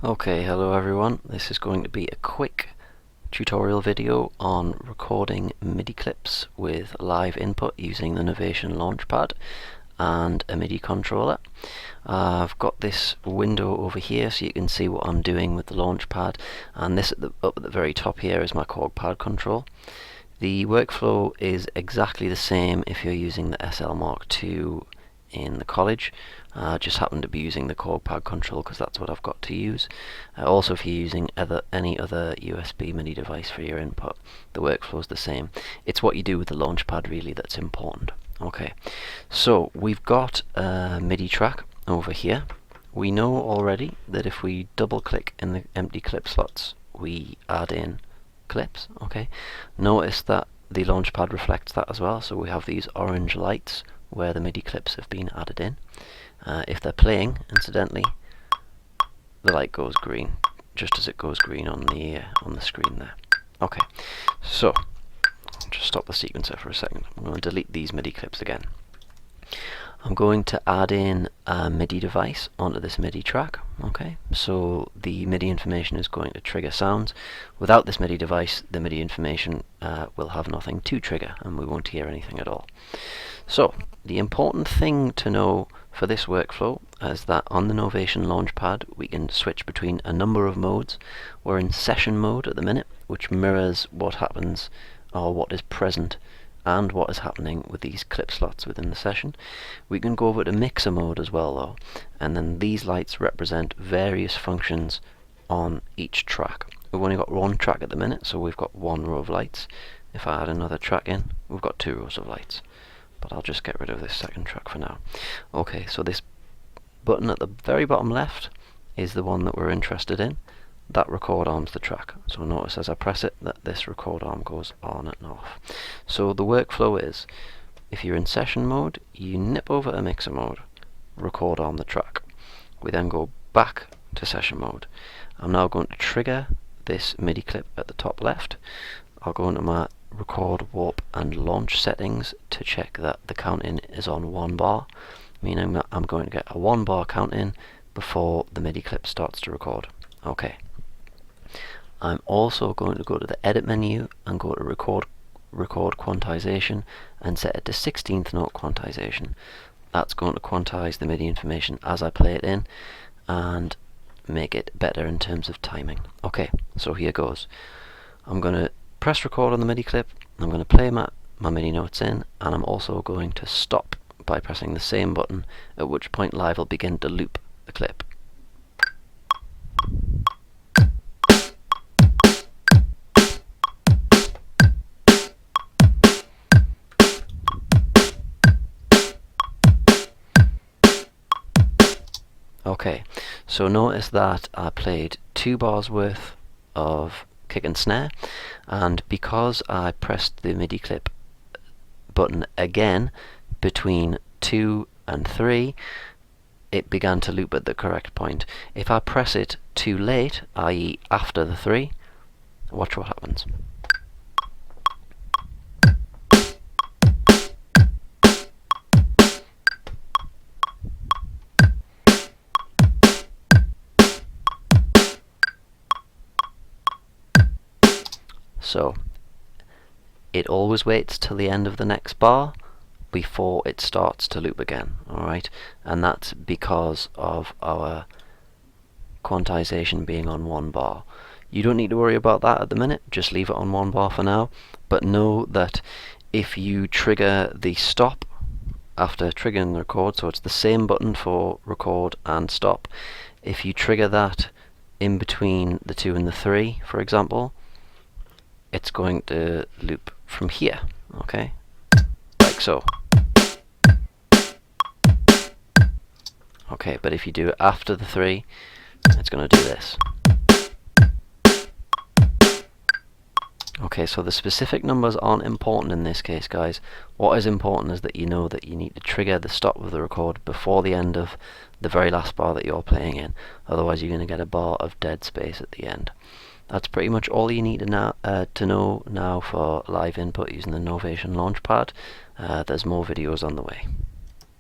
Okay, hello everyone. This is going to be a quick tutorial video on recording MIDI clips with live input using the Novation Launchpad and a MIDI controller. I've got this window over here so you can see what I'm doing with the Launchpad, and this up at the very top here is my chord pad control. The workflow is exactly the same if you're using the SL Mark II in the college. Just happen to be using the chord pad control because that's what I've got to use. Also, if you're using any other USB MIDI device for your input, the workflow is the same. It's what you do with the Launchpad really that's important. Okay, so we've got a MIDI track over here. We know already that if we double click in the empty clip slots, we add in clips. Okay, notice that the Launchpad reflects that as well, so we have these orange lights where the MIDI clips have been added in. If they're playing, incidentally, the light goes green, just as it goes green on the screen there. Okay, so I'll just stop the sequencer for a second. I'm going to delete these MIDI clips again. I'm going to add in a MIDI device onto this MIDI track. Okay, so the MIDI information is going to trigger sounds. Without this MIDI device, the MIDI information will have nothing to trigger, and we won't hear anything at all. So the important thing to know for this workflow is that on the Novation Launchpad we can switch between a number of modes. We're in session mode at the minute, which mirrors what happens or what is present and what is happening with these clip slots within the session. We can go over to mixer mode as well though, and then these lights represent various functions on each track. We've only got one track at the minute, so we've got one row of lights. If I add another track in, we've got two rows of lights. But I'll just get rid of this second track for now. Okay, so this button at the very bottom left is the one that we're interested in. That record arms the track. So notice as I press it that this record arm goes on and off. So the workflow is, if you're in session mode, you nip over to mixer mode, record arm the track. We then go back to session mode. I'm now going to trigger this MIDI clip at the top left. I'll go into my record, warp and launch settings to check that the count in is on 1 bar, meaning that I'm going to get a 1 bar count in before the MIDI clip starts to record. Okay. I'm also going to go to the edit menu and go to record quantization and set it to 16th note quantization. That's going to quantize the MIDI information as I play it in and make it better in terms of timing. Okay, so here goes. I'm going to press record on the MIDI clip, I'm going to play my MIDI notes in, and I'm also going to stop by pressing the same button, at which point Live will begin to loop the clip. Okay, so notice that I played 2 bars worth of kick and snare, and because I pressed the MIDI clip button again between 2 and 3, it began to loop at the correct point. If I press it too late, i.e. after the 3, watch what happens. So it always waits till the end of the next bar before it starts to loop again, alright? And that's because of our quantization being on 1 bar. You don't need to worry about that at the minute, just leave it on 1 bar for now, but know that if you trigger the stop after triggering the record, so it's the same button for record and stop, if you trigger that in between the 2 and the 3, for example, it's going to loop from here, okay, like so. Okay, but if you do it after the 3, it's going to do this. Okay, so the specific numbers aren't important in this case, guys. What is important is that you know that you need to trigger the stop of the record before the end of the very last bar that you're playing in. Otherwise you're going to get a bar of dead space at the end. That's pretty much all you need to know now for live input using the Novation Launchpad. There's more videos on the way.